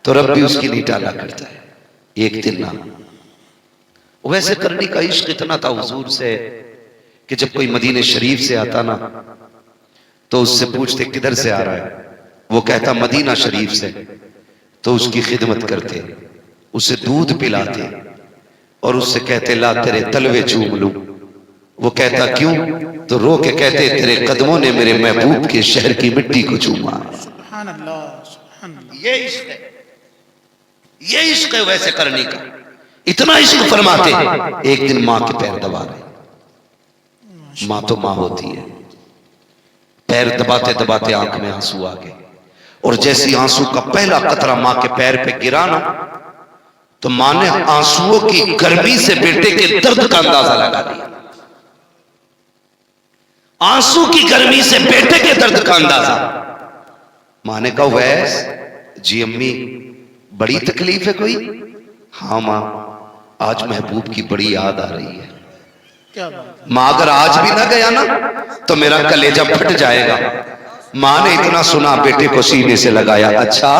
تو رب بھی اس کی نہیں ٹالا کرتا ہے. ایک دن نا ویسے کرنی کا عشق اتنا تھا حضور سے کہ جب کوئی مدینہ شریف سے آتا نا تو اس سے پوچھتے کدھر سے آ رہا ہے، وہ کہتا مدینہ شریف سے. تو اس کی خدمت کرتے، اسے دودھ پلاتے اور اس سے کہتے لا تیرے تلوے چوم لوں. وہ کہتا کیوں؟ تو رو کے کہتے تیرے قدموں نے میرے محبوب کے شہر کی مٹی کو چوما. سبحان اللہ، سبحان اللہ. یہ عشق ہے، یہ عشق ہے ویسے کرنے کا. اتنا عشق فرماتے ایک دن ماں کے پیر دبا رہے. ماں تو ماں ہوتی ہے، پیر دباتے دباتے آنکھ میں آنسو آ گئے اور جیسی آنسو کا پہلا قطرہ ماں کے پیر پہ گرا نا تو ماں نے آنسوؤں کی گرمی سے بیٹے کے درد کا اندازہ لگا دیا. آنسو کی گرمی سے بیٹے کے درد کا اندازہ. ماں نے کہا ویس جی امی بڑی تکلیف ہے کوئی؟ ہاں ماں آج محبوب کی بڑی یاد آ رہی ہے. کیا بات. ماں اگر آج بھی نہ گیا نا تو میرا کلیجہ پھٹ جائے گا. ماں نے اتنا سنا بیٹے کو سینے سے لگایا، اچھا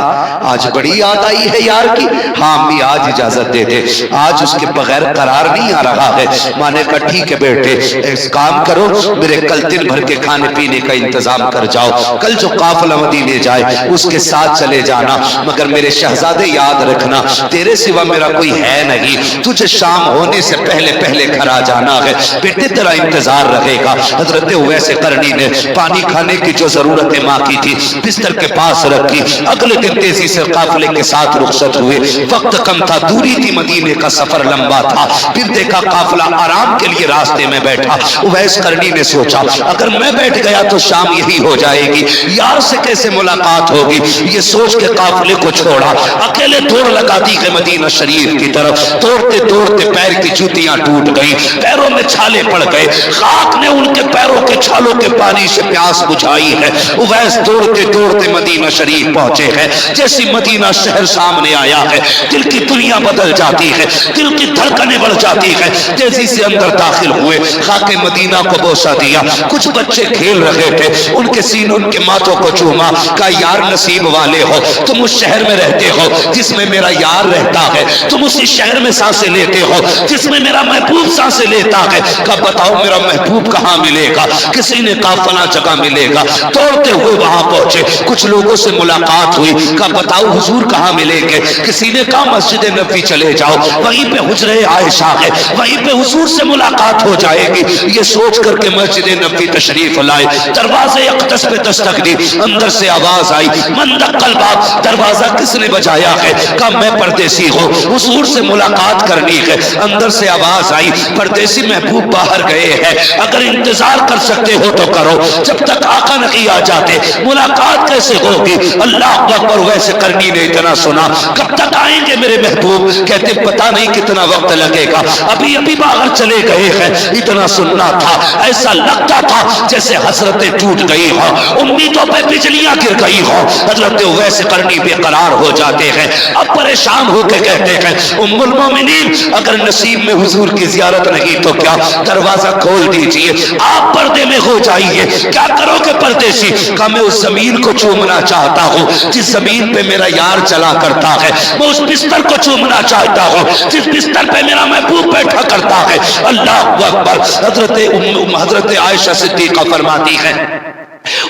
آج بڑی یاد آئی ہے یار کی؟ ہاں امی آج اجازت دے دے، آج اس کے بغیر قرار نہیں آ رہا ہے۔ ماں نے کہا ٹھیک ہے بیٹے، ایک کام کرو، میرے کل دن بھر کے کھانے پینے کا انتظام کر جاؤ، کل جو قافلہ مدینے جائے اس کے ساتھ چلے جانا، مگر میرے شہزادے یاد رکھنا تیرے سوا میرا کوئی ہے نہیں، تجھے شام ہونے سے پہلے پہلے گھر آ جانا ہے، بیٹے تیرا انتظار رہے گا۔ حضرت اویس قرنی نے پانی کھانے کی جو ضرورت ماں کی تھی بستر کے پاس رکھی، اگلے دن تیزی سے قافلے کے ساتھ رخصت ہوئے۔ وقت کم تھا، دوری تھی، مدینے کا سفر لمبا تھا، پھر دیکھا قافلہ آرام کے لیے راستے میں بیٹھا۔ اویس قرنی نے سوچا اگر میں بیٹھ گیا تو شام یہی ہو جائے گی، یار سے کیسے ملاقات ہوگی، یہ سوچ کے قافلے کو چھوڑا، اکیلے دوڑ لگا دی کہ مدینہ شریف کی طرف۔ دوڑتے دوڑتے پیر کی جوتیاں ٹوٹ گئی، پیروں میں چھالے پڑ گئے، خاک نے ان کے پیروں کے چھالوں کے پانی سے پیاس بجھائی ہے۔ اویس دوڑتے دوڑتے مدینہ شریف پہنچے ہیں، جیسی مدینہ شہر سامنے آیا ہے دل کی دنیا بدل جاتی ہے، دل کی دھڑکنیں بڑھ جاتی ہے، تیزی سے اندر داخل ہوئے، خاک مدینہ کو بوسہ دیا، کچھ بچے کھیل رہے تھے، ان کے سینوں ان کے ماتھوں کو چوما، کہا یار نصیب والے ہو، تم اس شہر میں رہتے ہو جس میں میرا یار رہتا ہے، تم اسی شہر میں سانسیں لیتے ہو جس میں میرا محبوب سانسیں لیتا ہے، کہا بتاؤ میرا محبوب کہاں ملے گا؟ کسی نے کہا فلاں جگہ ملے گا، دوڑتے ہوئے وہاں پہنچے، کچھ لوگوں سے ملاقات ہوئی، کہا بتاؤ حضور کہاں ملیں گے؟ کسی نے کہا مسجد نبوی چلے جاؤ، وہیں پہ حجرہ عائشہ ہے، وہیں پہ حضور سے ملاقات ہو جائے گی۔ یہ سوچ کر کے مسجد نبوی تشریف لائے، دروازے اقدس پہ دستک دی، اندر سے آواز آئی من دق الباب، دروازہ کس نے بجایا ہے؟ کہا میں پردیسی ہوں، حضور سے ملاقات کرنی ہے۔ اندر سے آواز آئی پردیسی محبوب باہر گئے ہیں، اگر انتظار کر سکتے ہو تو کرو، جب تک آقا نہیں آ جاتے ملاقات کیسے ہوگی؟ اللہ اکبر۔ ویسے قرنی نے اتنا سنا، کب تک آئیں گے میرے محبوب؟ کہتے پتہ نہیں کتنا وقت لگے گا، ابھی ابھی باہر چلے گئے ہیں۔ اتنا سننا تھا، ایسا لگتا تھا جیسے حسرتیں ٹوٹ گئی ہوں، امیدوں پہ بجلیاں گر گئی ہوں۔ حضرت اویس قرنی بے قرار ہو جاتے ہیں، اب پریشان ہو کے کہتے ہیں ام المومنین اگر نصیب میں حضور کی زیارت نہیں تو کیا، دروازہ کھول دیجئے، آپ پردے میں ہو جائیے۔ کیا کرو گے پردیسی؟ کہا میں اس زمین کو چومنا چاہتا ہوں جس زمین پہ میرا یار چلا کرتا ہے، میں اس بستر کو چومنا چاہتا ہوں جس بستر پہ میرا محبوب بیٹھا کرتا ہے۔ اللہ اکبر۔ حضرت عائشہ صدیقہ فرماتی ہے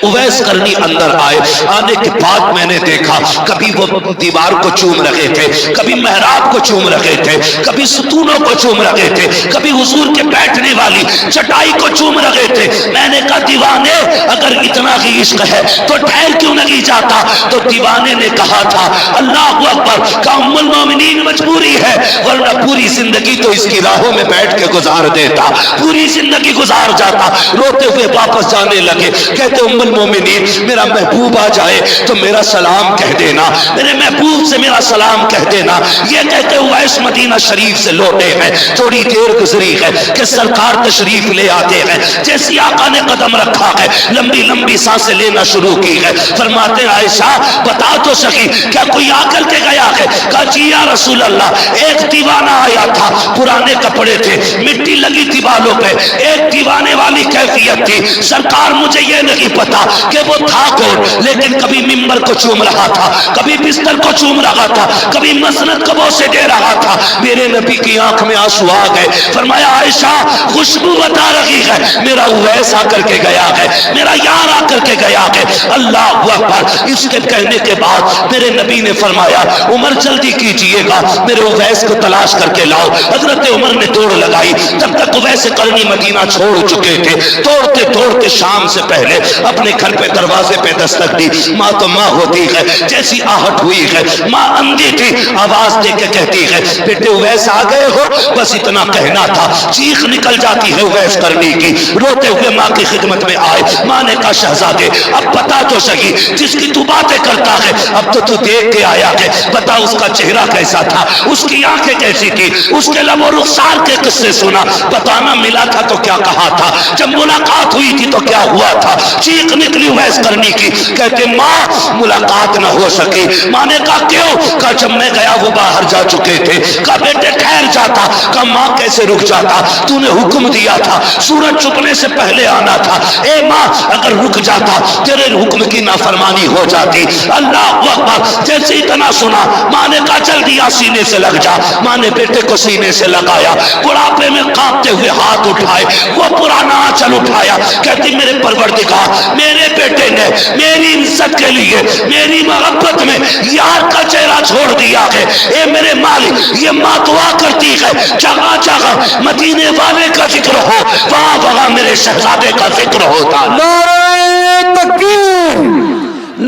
اویس قرنی اندر آئے، آنے کے بعد میں نے دیکھا کبھی وہ دیوار کو چوم رہے تھے، کبھی محراب کو چوم رہے تھے، کبھی ستونوں کو چوم رہے تھے، کبھی حضور کے بیٹھنے والی چٹائی کو چوم رہے تھے۔ میں نے کہا دیوانے اگر اتنا ہی عشق ہے تو ٹھہر کیوں نہیں جاتا؟ تو دیوانے نے کہا تھا اللہ اکبر، کہا ام المومنین مجبوری ہے، ورنہ پوری زندگی تو اس کی راہوں میں بیٹھ کے گزار دیتا، پوری زندگی گزار جاتا۔ روتے ہوئے واپس جانے لگے، کہتے ام المومنین میرا محبوب آ جائے تو میرا سلام کہہ دینا، میرے محبوب سے میرا سلام کہہ دینا۔ یہ کہتے اویس مدینہ شریف سے لوٹے ہیں، تھوڑی دیر گزری ہے کہ سرکار تشریف لے آتے ہیں، جیسی آقا نے قدم رکھا ہے لمبی لمبی سانسیں لینا شروع کی ہے۔ فرماتے ہیں عائشہ بتا تو سکی کیا کوئی آ کر کے گیا ہے؟ کہا جی یا رسول اللہ ایک دیوانہ آیا تھا، پرانے کپڑے تھے، مٹی لگی تھی بالوں پہ، ایک دیوانے والی کیفیت تھی، سرکار مجھے یہ نہیں پتا کہ وہ تھا کون، لیکن کبھی ممبر کو چوم رہا تھا، کبھی بستر کو چوم رہا تھا، کبھی مسند کو بوسے دے رہا تھا۔ میرے نبی کی آنکھ میں آنسو آ گئے، فرمایا عائشہ خوشبو بتا رہی ہے میرا اویس آ کر کے گیا ہے، میرا یار آ کر کے گیا ہے۔ اللہ اکبر۔ اس کے کہنے کے بعد میرے نبی نے فرمایا عمر جلدی کیجئے گا، میرے اویس کو تلاش کر کے لاؤ۔ حضرت عمر نے دوڑ لگائی، تب تک اویس قرنی مدینہ چھوڑ چکے تھے۔ دوڑتے دوڑتے شام سے پہلے اپنے گھر پہ دروازے پہ دستک دی، ماں تو ماں ہوتی ہے، جیسی آہٹ ہوئی ہے، ماں اندھی تھی، آواز دے کے کہتی ہے بیٹے اویس آ گئے ہو؟ بس اتنا کہنا تھا، چیخ نکل جاتی ہے اویس قرنی کی، روتے ہوئے ماں کی خدمت میں آئے۔ ماں نے کہا شہزادے اب بتا تو سکی، جس کی تو باتیں کرتا ہے اب تو تو دیکھ کے آیا ہے، بتا اس کا چہرہ کیسا تھا، اس کی آنکھیں کیسی تھی، اس کے لب و رخسار کے قصے سنا، بتانا ملا تھا تو کیا کہا تھا، جب ملاقات ہوئی تھی تو کیا ہوا تھا، چیخ نکلی ویس کرنی کی، کہتے ماں ملاقات نہ ہو سکی۔ ماں نے کہا کیوں؟ کہا جب میں گیا وہ باہر جا چکے تھے۔ کہا بیٹے ٹھہر جاتا۔ کہا ماں کیسے رک جاتا؟ تو نے حکم دیا تھا سورج چھپنے سے پہلے آنا تھا۔ اے ماں اگر رک جاتا تیرے حکم کی نافرمانی ہو جاتی۔ اللہ اکبر، جیسے اتنا سنا ماں نے کہا جلدی آ سینے سے لگ جا۔ ماں نے بیٹے کو سینے سے لگایا، بڑھاپے میں کانپتے ہوئے ہاتھ اٹھائے، وہ پرانا آنچل اٹھایا، کہتی میرے پروردگار میرے بیٹے نے میری عزت کے لیے میری محبت میں یار کا چہرہ چھوڑ دیا ہے۔ اے میرے مالک، یہ ماں دعا کرتی ہے جگہ جگہ مدینے والے کا ذکر ہو، وہاں وہاں میرے شہزادے کا ذکر ہوتا۔ نعرہ تکبیر،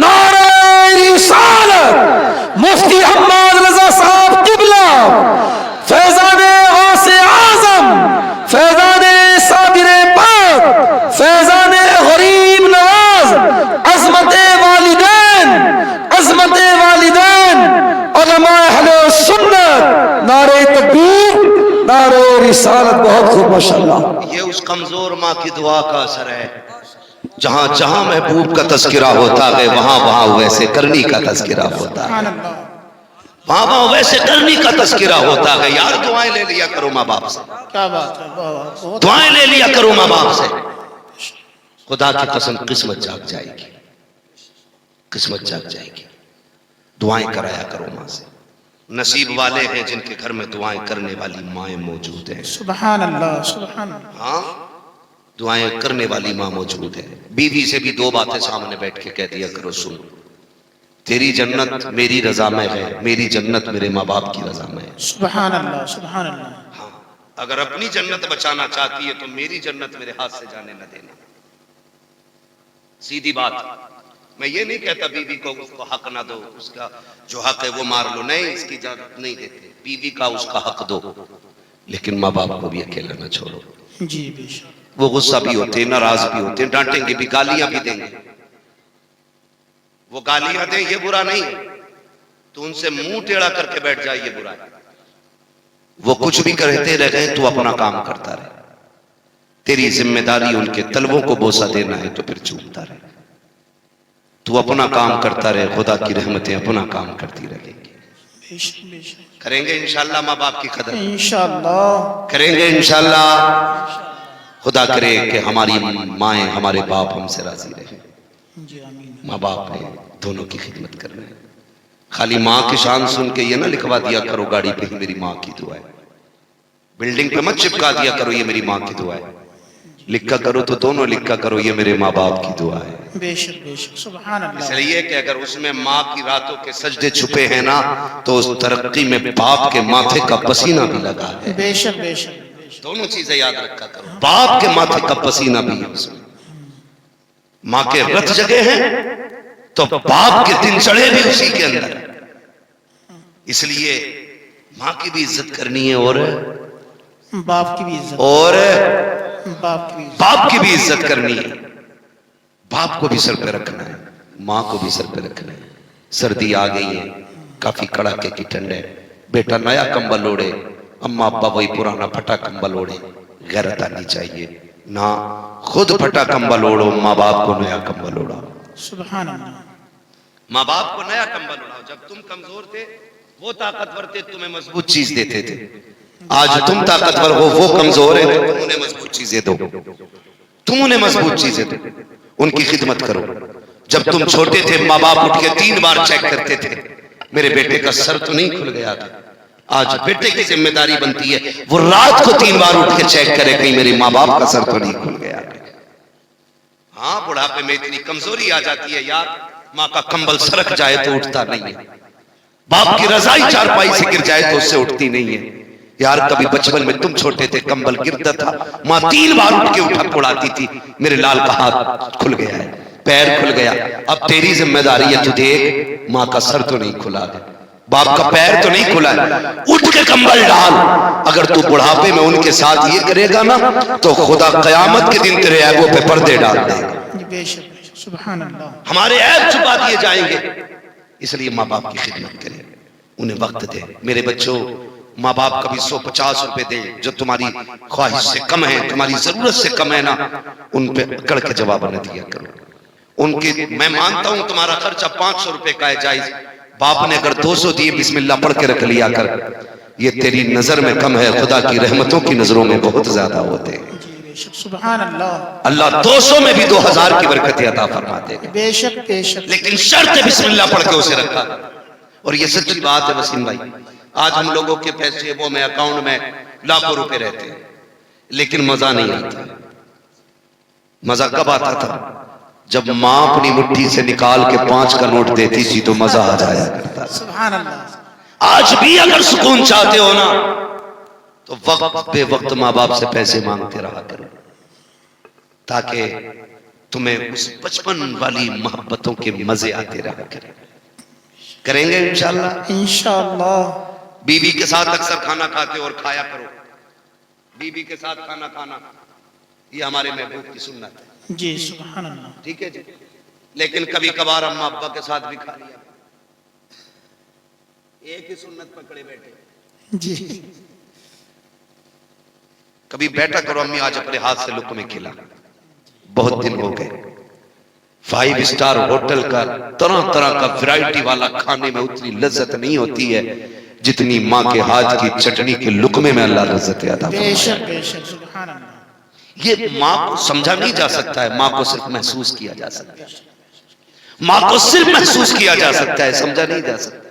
نعرہ رسالت، مفتی حماد رضا صاحب قبلہ، فیضان غوث اعظم، فیضان صابر پاک، فیضان غریب نواز، عظمت والدین، عظمت والدین، علماء اہل سنت، نعرہ تکبیر، نعرہ رسالت۔ بہت خوب ماشاءاللہ۔ یہ اس کمزور ماں کی دعا کا اثر ہے۔ جہاں جہاں محبوب کا تذکرہ ہوتا ہے وہاں وہاں ویسے کرنی کا تذکرہ ہوتا ہے، سبحان اللہ، وہاں وہاں ویسے کرنی کا تذکرہ ہوتا ہے۔ یار دعائیں لے لیا کرو ماں باپ سے، کیا بات ہے، بہت دعائیں لے لیا کرو ماں باپ سے۔ خدا کی قسم قسمت جاگ جائے گی، قسمت جاگ جائے گی۔ دعائیں کرایا کرو ماں سے۔ نصیب والے ہیں جن کے گھر میں دعائیں کرنے والی مائیں موجود ہیں۔ سبحان اللہ، سبحان اللہ، ہاں دعائیں کرنے والی ماں موجود ہے۔ بیوی سے بھی دو باتیں سامنے بیٹھ کے کہہ دیا کرو، سن تیری جنت میری رضا میں ہے، میری جنت میرے ماں باپ کی رضا میں ہے۔ سبحان اللہ، سبحان اللہ، ہاں اگر اپنی جنت بچانا چاہتی ہے تو میری جنت میرے ہاتھ سے جانے نہ دینا۔ سیدھی بات، میں یہ نہیں کہتا بیوی کو اس کو حق نہ دو، اس کا جو حق ہے وہ مار لو، نہیں، اس کی اجازت نہیں دیتے۔ بیوی کا اس کا حق دو، لیکن ماں باپ کو بھی اکیلا نہ چھوڑو۔ جی بے شک، وہ غصہ بھی ہوتے ہیں، ناراض بھی ہوتے ہیں، ڈانٹیں گے بھی، گالیاں بھی دیں گے۔ وہ گالیاں دیں یہ برا نہیں ہے، تو ان سے منہ ٹیڑھا کر کے بیٹھ جائے یہ برا ہے۔ وہ کچھ بھی کہتے رہے تو اپنا کام کرتا رہے۔ تیری ذمہ داری ان کے طلبوں کو بوسہ دینا ہے تو پھر چومتا رہے۔ تو اپنا کام کرتا رہے، خدا کی رحمتیں اپنا کام کرتی رہیں گی۔ بے شک، بے شک، کریں گے انشاءاللہ ماں باپ کی قدر، انشاءاللہ، کریں گے انشاءاللہ۔ خدا کرے کہ ہماری مائیں ہمارے باپ ہم سے راضی رہیں۔ جی آمین، ماں باپ نے دونوں کی خدمت کرنا ہے۔ خالی ماں کی شان سن کے یہ نہ لکھوا دیا کرو گاڑی پہ ہی میری ماں کی دعا ہے، بلڈنگ پہ مت چپکا دیا کرو یہ میری ماں کی دعا ہے، لکھا کرو تو دونوں لکھا کرو یہ میرے ماں باپ کی دعا ہے۔ بے شک، بے شک، سبحان اس اللہ، لیے کہ اگر اس میں ماں کی راتوں کے سجدے چھپے ہیں نا تو اس ترقی میں باپ کے ماتھے کا پسینہ بھی لگا ہے۔ بے شک، بے شک، بے شک، دونوں چیزیں یاد رکھا کرو، باپ کے ماتھے کا پسینہ بھی ہے اس میں۔ ماں کے رت جگے ہیں تو باپ کے دن چڑھے بھی اسی کے اندر۔ اس لیے ماں کی بھی عزت کرنی ہے اور باپ کی بھی عزت، باپ کی بھی عزت، باپ کی بھی عزت کرنی ہے۔ باپ کو بھی سر پہ رکھنا ہے، ماں کو بھی سر پہ رکھنا ہے۔ سردی آ گئی ہے، کافی کڑاکے کی ٹھنڈ ہے، بیٹا نیا کمبل اوڑے، اماں ابا وہی پرانا پھٹا کمبل اوڑے۔ غیرت آنی چاہیے نہ خود پھٹا کمبل اوڑو، ماں باپ کو نیا کمبل اوڑا۔ سبحان اللہ، ماں باپ کو نیا کمبل اڑاؤ۔ جب تم کمزور تھے وہ طاقتور تھے، تمہیں مضبوط چیز دیتے تھے۔ آج تم طاقتور ہو وہ کمزور ہیں، تم انہیں مضبوط چیزیں دو، تم انہیں مضبوط چیزیں دو، ان کی خدمت کرو۔ جب تم چھوٹے تھے ماں باپ اٹھ کے 3 بار چیک کرتے تھے میرے بیٹے کا سر تو نہیں کھل گیا تھا۔ آج بیٹے کی ذمہ داری بنتی ہے وہ رات کو 3 بار اٹھ کے چیک کرے کہیں میرے ماں باپ کا سر تو نہیں کھل گیا۔ ہاں بڑھاپے میں اتنی کمزوری آ جاتی ہے یار، ماں کا کمبل سرک جائے تو اٹھتا نہیں ہے، باپ کی رضائی چارپائی سے گر جائے تو اس سے اٹھتی نہیں ہے۔ یار کبھی بچپن میں تم چھوٹے تھے کمبل گرتا تھا، ماں 3 بار اٹھ کے اٹھا پڑاتی تھی، میرے لال کا ہاتھ کھل گیا ہے، پیر کھل گیا، اب تیری ذمہ داری ہے تو دیکھ ماں کا سر تو نہیں کھلا ہے، باپ کا پیر تو نہیں کھلا ہے، اٹھ کے کمبل ڈال۔ اگر تو بڑھاپے میں ان کے ساتھ یہ کرے گا نا تو خدا قیامت کے دن تیرے عیبوں پہ پردے ڈال دے گا۔ بے شک، بے شک، سبحان اللہ، ہمارے عیب چھپا دیے جائیں گے، اس لیے ماں باپ کی خدمت کریں، انہیں وقت دے۔ میرے بچوں ماں باپ کبھی 150 روپے دیں جو تمہاری خواہش سے کم ہے، تمہاری ضرورت سے کم ہے نا، ان پہ اکڑ کے جواب نہ دیا کرو۔ ان کے میں مانتا ہوں تمہارا خرچہ 500 روپے کا ہے جائز، باپ نے اگر 200 دیے بسم اللہ پڑھ کے رکھ لیا کر، یہ تیری نظر میں کم ہے، خدا کی رحمتوں کی نظروں میں بہت زیادہ ہوتے ہیں۔ جی بے شک، سبحان اللہ، اللہ 200 میں بھی 2000 کی برکت عطا فرما دے گا، بے شک بے شک۔ لیکن شرط بسم اللہ پڑھ کے اسے رکھا۔ اور یہ سچی بات ہے وسیم بھائی، آج ہم لوگوں کے پیسے وہ میں اکاؤنٹ میں لاکھوں روپے رہتے ہیں لیکن مزہ نہیں آتا۔ مزہ کب آتا تھا؟ جب ماں اپنی مٹھی سے نکال کے 5 کا نوٹ دیتی تھی تو مزہ آ جایا کرتا۔ سبحان اللہ۔ آج بھی اگر سکون چاہتے ہو نا تو وقت بے وقت ماں باپ سے پیسے مانگتے رہا کرو، تاکہ تمہیں اس بچپن والی محبتوں کے مزے آتے رہا کریں۔ کریں گے انشاءاللہ؟ انشاءاللہ۔ بیوی کے ساتھ اکثر کھانا کھاتے اور کھایا کرو، بیوی کے ساتھ کھانا کھانا یہ ہمارے محبوب کی سنت ہے، جی سبحان اللہ۔ ٹھیک ہے جی، لیکن کبھی کبھار اماں ابا کے ساتھ بھی کھا لیا، ایک ہی سنت پکڑے بیٹھے۔ جی کبھی بیٹھا کرو امی آج اپنے ہاتھ سے لقمے کھلا، بہت دن ہو گئے۔ 5 اسٹار ہوٹل کا طرح طرح کا ویرائٹی والا کھانے میں اتنی لذت نہیں ہوتی ہے جتنی ماں کے ہاتھ کی چٹنی کے لقمے میں اللہ لذت عطا بے فرمائے۔ شک بے شک، سبحان اللہ۔ یہ ماں کو سمجھا نہیں جا سکتا ہے، ماں کو صرف محسوس کیا جا سکتا ہے، ماں کو صرف محسوس کیا جا سکتا ہے، سمجھا نہیں جا سکتا۔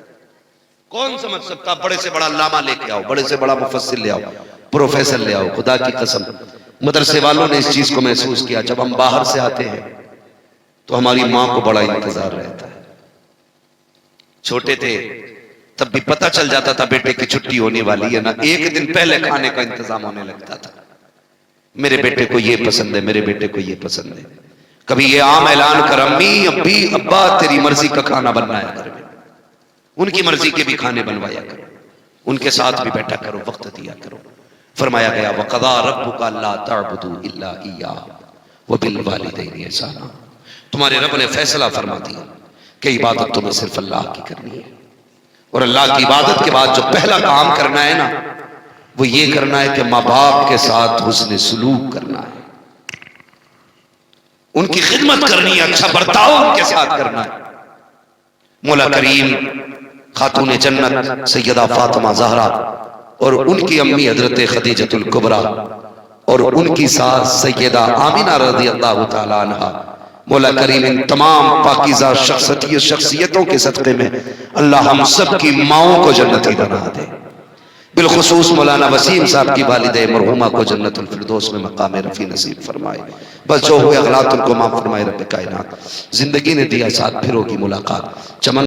کون سمجھ سکتا؟ بڑے سے بڑا علامہ لے کے آؤ، بڑے سے بڑا مفسر لے آؤ، پروفیسر لے آؤ، خدا کی قسم مدرسے والوں نے اس چیز کو محسوس کیا۔ جب ہم باہر سے آتے ہیں تو ہماری ماں کو بڑا انتظار رہتا ہے۔ چھوٹے تھے تب بھی پتہ چل جاتا تھا بیٹے کی چھٹی ہونے والی ہے نا، ایک دن پہلے کھانے کا انتظام ہونے لگتا تھا، میرے بیٹے کو یہ پسند ہے، میرے بیٹے کو یہ پسند ہے۔ کبھی یہ عام اعلان کر امی ابی ابا تیری مرضی کا کھانا بننا ہے گھر میں، ان کی مرضی کے بھی کھانے بنوایا کرو، ان کے ساتھ بھی بیٹھا کرو، وقت دیا کرو۔ فرمایا گیا وَقَضَىٰ رَبُّكَ أَلَّا تَعْبُدُوا إِلَّا إِيَّاهُ وَبِالْوَالِدَيْنِ إِحْسَانًا۔ تمہارے رب نے فیصلہ فرما دیا کہ عبادت تمہیں صرف اللہ کی کرنی ہے، اور اللہ کی عبادت کے بعد جو پہلا کام کرنا ہے نا وہ یہ کرنا ہے کہ ماں باپ کے ساتھ حسن سلوک کرنا ہے، ان کی خدمت کرنی ہے، اچھا برتاؤ ان کے ساتھ کرنا ہے۔ مولا کریم خاتون جنت سیدہ فاطمہ زہرا اور ان کی امی حضرت خدیجۃ الکبریٰ اور ان کی ساس سیدہ آمنہ رضی اللہ تعالیٰ عنہ، مولا کریم ان تمام پاکیزہ شخصیتوں کے صدقے میں اللہ ہم سب کی ماؤں کو جنتی بنا دے، بالخصوص مولانا وسیم صاحب کی والدہ مرحومہ کو جنت الفردوس میں مقام رفیع نصیب فرمائے، بس جو ہوئے اغلاط ان کو معاف فرمائے رب کائنات۔ زندگی نے دیا ساتھ پھر ہوگی ملاقات، چمن